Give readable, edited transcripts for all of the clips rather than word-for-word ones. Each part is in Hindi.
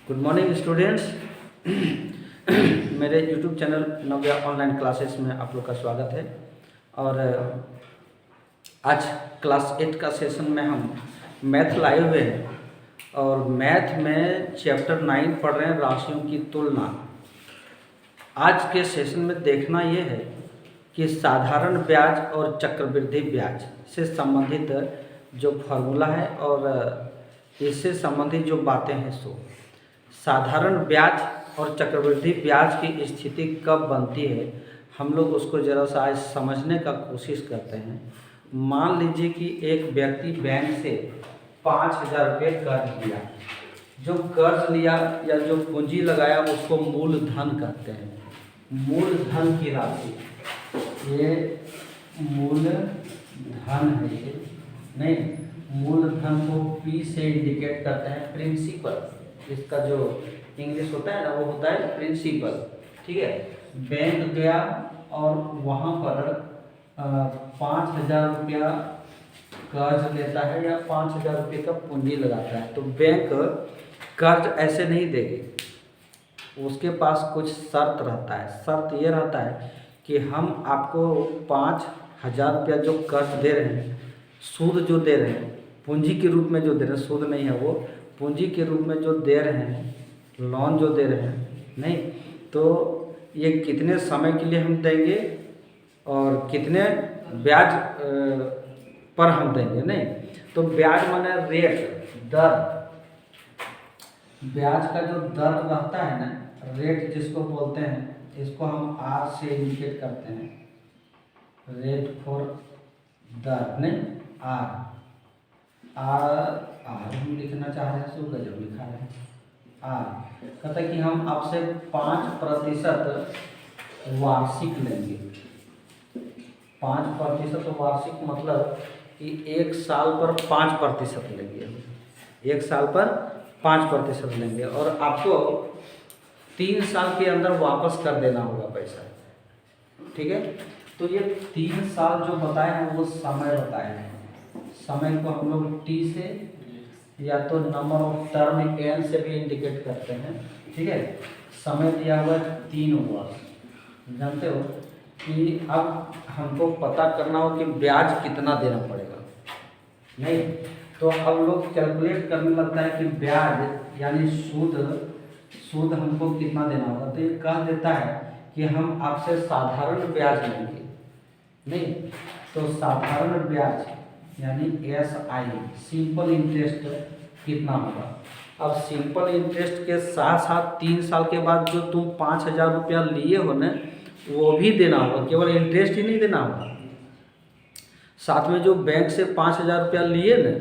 Good morning students. मेरे यूट्यूब चैनल नव्या ऑनलाइन क्लासेस में आप लोग का स्वागत है। और आज क्लास 8 का सेशन में हम मैथ लाए हुए हैं और मैथ में चैप्टर 9 पढ़ रहे हैं, राशियों की तुलना। आज के सेशन में देखना ये है कि साधारण ब्याज और चक्रवृद्धि ब्याज से संबंधित जो फार्मूला है और इससे संबंधित जो बातें हैं सो साधारण ब्याज और चक्रवृद्धि ब्याज की स्थिति कब बनती है, हम लोग उसको ज़रा सा आज समझने का कोशिश करते हैं। मान लीजिए कि एक व्यक्ति बैंक से 5,000 रुपये कर्ज लिया। जो कर्ज लिया या जो पूंजी लगाया उसको मूलधन कहते हैं। मूलधन की राशि, ये मूलधन है, ये नहीं, मूलधन को P से इंडिकेट करते हैं, प्रिंसिपल। इसका जो इंग्लिश होता है ना वो होता है प्रिंसिपल। ठीक है, बैंक गया और वहाँ पर 5,000 रुपया कर्ज लेता है या 5,000 रुपये का पूंजी लगाता है। तो बैंक कर्ज ऐसे नहीं देगी, उसके पास कुछ शर्त रहता है। शर्त ये रहता है कि हम आपको 5,000 रुपया जो कर्ज दे रहे हैं, सूद जो दे रहे हैं, पूंजी के रूप में जो दे रहे हैं, सूद नहीं है वो, पूंजी के रूप में जो दे रहे हैं, लोन जो दे रहे हैं, नहीं तो ये कितने समय के लिए हम देंगे और कितने ब्याज पर हम देंगे। नहीं तो ब्याज माने रेट, दर। ब्याज का जो दर रहता है ना, रेट जिसको बोलते हैं, इसको हम R से इंडिकेट करते हैं, रेट फॉर दर, नहीं आर हम लिखना चाह रहे हैं, सो गजब लिखा है R। कहता है कि हम आपसे 5% वार्षिक लेंगे। 5% वार्षिक मतलब कि एक साल पर 5% लेंगे हम, एक साल पर 5% लेंगे और आपको 3 साल के अंदर वापस कर देना होगा पैसा। ठीक है, तो ये 3 साल जो बताए हैं वो समय बताए हैं। समय को हम लोग T से या तो नंबर ऑफ टर्म N से भी इंडिकेट करते हैं। ठीक है, समय दिया हुआ 3 वर्ष। जानते हो कि अब हमको पता करना हो कि ब्याज कितना देना पड़ेगा, नहीं तो अब लोग कैलकुलेट करने लगता है कि ब्याज यानी सूद हमको कितना देना होगा। तो ये कह देता है कि हम आपसे साधारण ब्याज लेंगे, नहीं तो साधारण ब्याज यानी SI, सिंपल इंटरेस्ट कितना होगा। अब सिंपल इंटरेस्ट के साथ साथ 3 साल के बाद जो तुम 5,000 रुपया लिए हो ना, वो भी देना होगा। केवल इंटरेस्ट ही नहीं देना होगा, साथ में जो बैंक से 5,000 रुपया लिए ना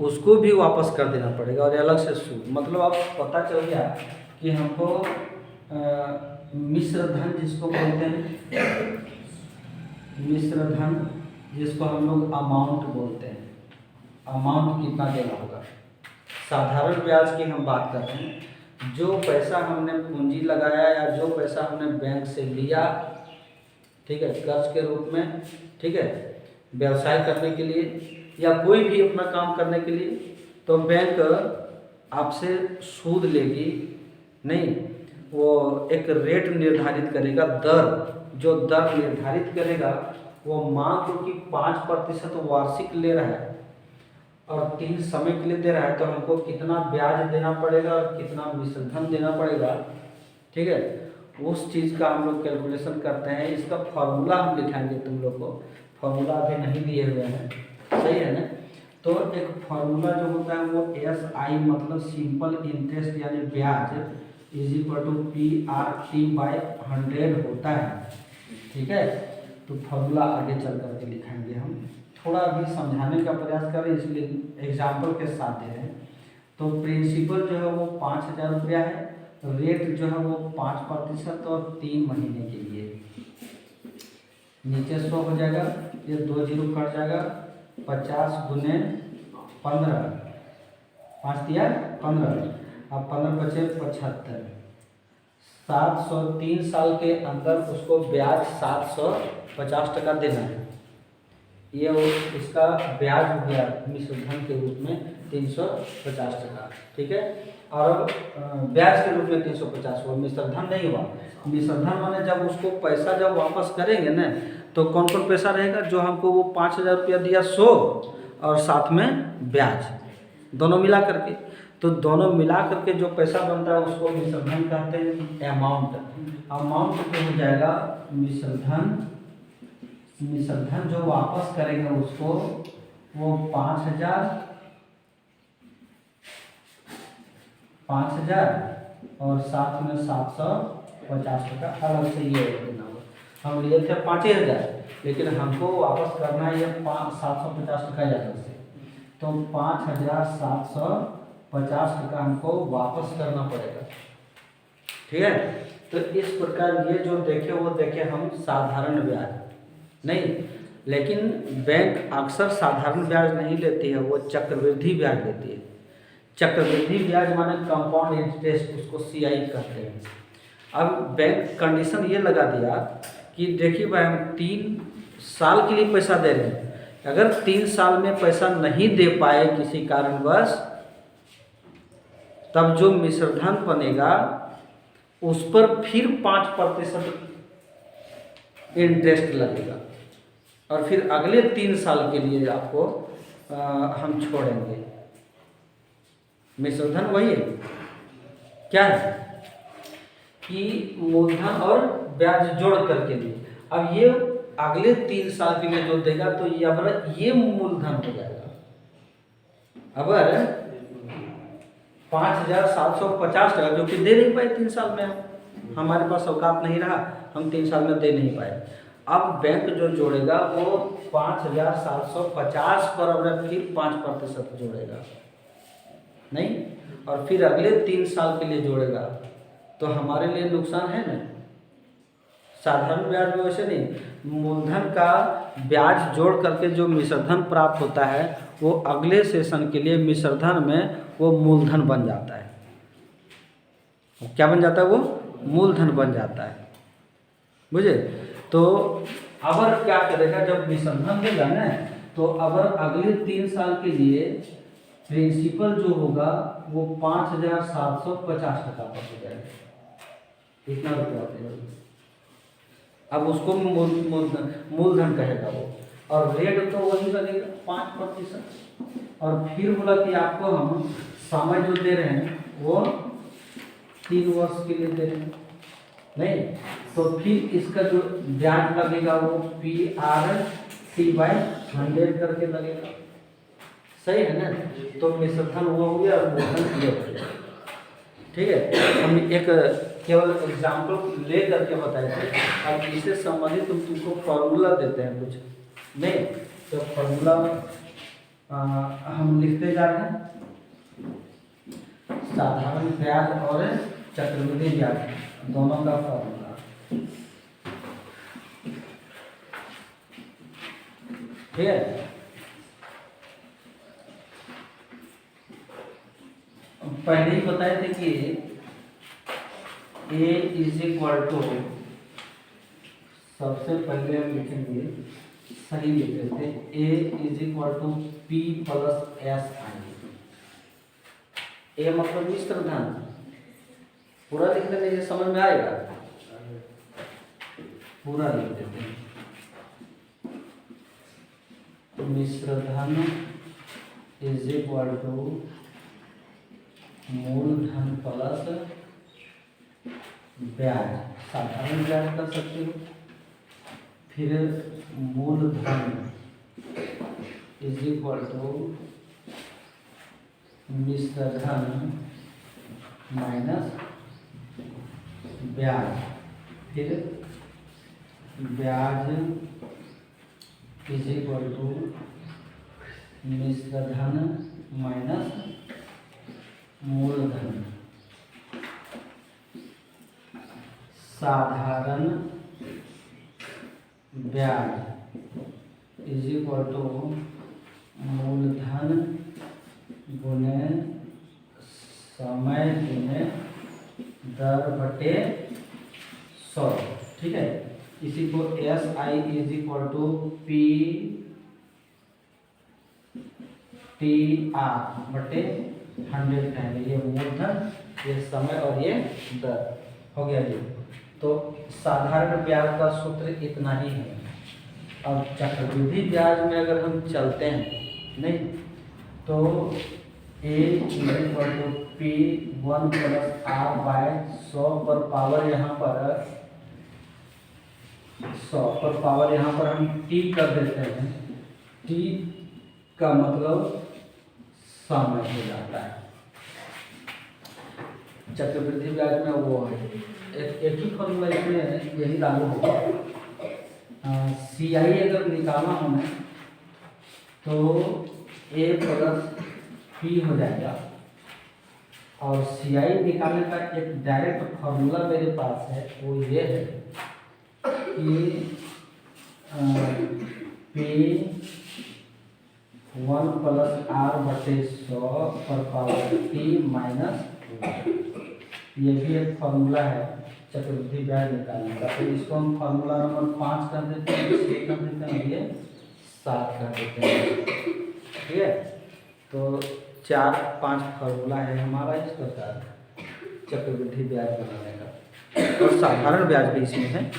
उसको भी वापस कर देना पड़ेगा और अलग से सूद। मतलब अब पता चल गया कि हमको मिश्र धन जिसको बोलते हैं, मिश्र धन जिसको हम लोग अमाउंट बोलते हैं, अमाउंट कितना देना होगा। साधारण ब्याज की हम बात करते हैं, जो पैसा हमने पूंजी लगाया या जो पैसा हमने बैंक से लिया, ठीक है, कर्ज के रूप में, ठीक है, व्यवसाय करने के लिए या कोई भी अपना काम करने के लिए, तो बैंक आपसे सूद लेगी, नहीं वो एक रेट निर्धारित करेगा, दर। जो दर निर्धारित करेगा वो मान लो कि 5% वार्षिक ले रहा है और 3 समय के लिए दे रहा है, तो हमको कितना ब्याज देना पड़ेगा और कितना मिश्रधन देना पड़ेगा। ठीक है, उस चीज़ का हम लोग कैलकुलेशन करते हैं। इसका फॉर्मूला हम लिखाएंगे, तुम लोग को फॉर्मूला अभी नहीं दिए हुए हैं, सही है ना। तो एक फार्मूला जो होता है वो SI मतलब सिंपल इंटरेस्ट यानी ब्याज इज इक्वल टू PRT/100 होता है। ठीक है, तो फार्मूला आगे चल करके लिखाएंगे हम। थोड़ा अभी समझाने का प्रयास करें, इसलिए एग्जाम्पल के साथ दे रहे हैं। तो प्रिंसिपल जो है वो 5,000 रुपया है, रेट जो है वो 5% और 3 महीने के लिए। नीचे 100 हो जाएगा, ये 2 जीरो कट जाएगा, 50 गुने 15, 5 दिया 15, अब 15 बचे 75, 700। 3 साल के अंदर उसको ब्याज 750% देना है। ये इसका ब्याज हो गया मिश्रधन के रूप में 350 टका, ठीक है। और ब्याज के रूप में 350, वो मिश्र धन नहीं हुआ। मिश्र धन माने जब उसको पैसा जब वापस करेंगे ना, तो कौन कौन पैसा रहेगा, जो हमको वो 5,000 रुपया दिया 100 और साथ में ब्याज, दोनों मिला करके, तो दोनों मिला करके जो पैसा बनता है उसको मिश्र धन कहते हैं। अमाउंट जो हो जाएगा मिश्र धन जो वापस करेंगे उसको, वो 5,000 और साथ में 750 टका अलग से ये देना होगा। हम लिए थे 5,000, लेकिन हमको वापस करना है ये 750 टका अलग से, तो 5,750 टका हमको वापस करना पड़ेगा, ठीक है। तो इस प्रकार ये जो देखे वो देखे हम साधारण ब्याज नहीं, लेकिन बैंक अक्सर साधारण ब्याज नहीं लेती है, वो चक्रवृद्धि ब्याज लेती है। चक्रवृद्धि ब्याज माने कंपाउंड इंटरेस्ट, उसको CI कहते हैं। अब बैंक कंडीशन ये लगा दिया कि देखिए भाई हम 3 साल के लिए पैसा दे रहे हैं, अगर 3 साल में पैसा नहीं दे पाए किसी कारणवश, तब जो मिश्र धन बनेगा उस पर फिर 5% इंटरेस्ट लगेगा, और फिर अगले 3 साल के लिए आपको हम छोड़ेंगे। मिश्र धन वही है, क्या है कि मूलधन और ब्याज जोड़ करके लिए। अब ये अगले 3 साल के लिए जो देगा, तो ये मूलधन हो जाएगा। अगर 5,750 टका जो कि दे नहीं पाए 3 साल में, हमारे पास औकात नहीं रहा, हम 3 साल में दे नहीं पाए, अब बैंक जो जोड़ेगा वो 5,750 पर अब फिर 5% जोड़ेगा नहीं, और फिर अगले 3 साल के लिए जोड़ेगा, तो हमारे लिए नुकसान है ना। साधारण ब्याज में वैसे नहीं, मूलधन का ब्याज जोड़ करके जो मिश्रधन प्राप्त होता है, वो अगले सेशन के लिए मिश्रधन में वो मूलधन बन जाता है। क्या बन जाता है, वो मूलधन बन जाता है, बुझे। तो अगर क्या करेगा, जब मिश्रधन देगा ना, तो अगर अगले 3 साल के लिए प्रिंसिपल जो होगा वो 5,750 टका पर हो जाएगा, इतना रुपया होगा। अब उसको मूलधन कहेगा वो, और रेट तो वही लगेगा 5%। और फिर बोला कि आपको हम समय जो दे रहे हैं वो 3 वर्ष के लिए दे रहे हैं नहीं, तो फिर इसका जो ब्याज लगेगा वो PRC/100 करके लगेगा, सही है ना। तो मिश्रधन वो हो गया और मूलधन ये हो गया, ठीक है। हम एक केवल एग्जाम्पल ले करके बताए थे। अब इससे संबंधित हम तुमको फॉर्मूला देते हैं कुछ नहीं, तो फॉर्मूला हम लिखते जा रहे हैं। साधारण ब्याज और चक्रवृद्धि ब्याज दोनों का फॉर्मूला, ठीक है। पहले ही बताए थे कि A = सबसे पहले हम लिखेंगे, सही लिखते थे, A = P + SI। ए मतलब मिश्र धन, पूरा लिखने में ये समझ में आएगा, पूरा लिख देते हैं। मिश्र धन = मूलधन प्लस ब्याज, साधारण ब्याज कर सकते हो, फिर मूलधन = मिश्र धन माइनस ब्याज, फिर ब्याज = मिश्र धन माइनस मूलधन। साधारण ब्याज = मूलधन गुने समय गुने दर बटे 100, ठीक है। इसी को SI = P TR बटे 100 कहेंगे। ये मूलधन, ये समय और ये दर हो गया जी। तो साधारण ब्याज का सूत्र इतना ही है। अब चक्रवृद्धि ब्याज में अगर हम चलते हैं नहीं तो A=P1 + R/100 पर पावर यहाँ पर 100 पर पावर यहाँ पर हम T कर देते हैं। T का मतलब समय हो जाता है। चक्रवृद्धि ब्याज में वो है एक ही फॉर्मूला इसमें यही लागू होगा। CI अगर निकालना हमें तो A + P हो जाएगा। और CI निकालने का एक डायरेक्ट फॉर्मूला मेरे पास है, वो ये है कि P1 + R/100 पर पावर T -1। ये भी एक फॉर्मूला है चक्रवृद्धि ब्याज निकालने का। तो इसको हम फॉर्मूला नंबर 5 कर देते हैं, 6 कर देते हैं, ये 7 कर देते हैं। ठीक है, तो 4-5 फॉर्मूला है हमारा इस प्रकार चक्रवृद्धि ब्याज बनाने का, और साधारण ब्याज भी इसमें है।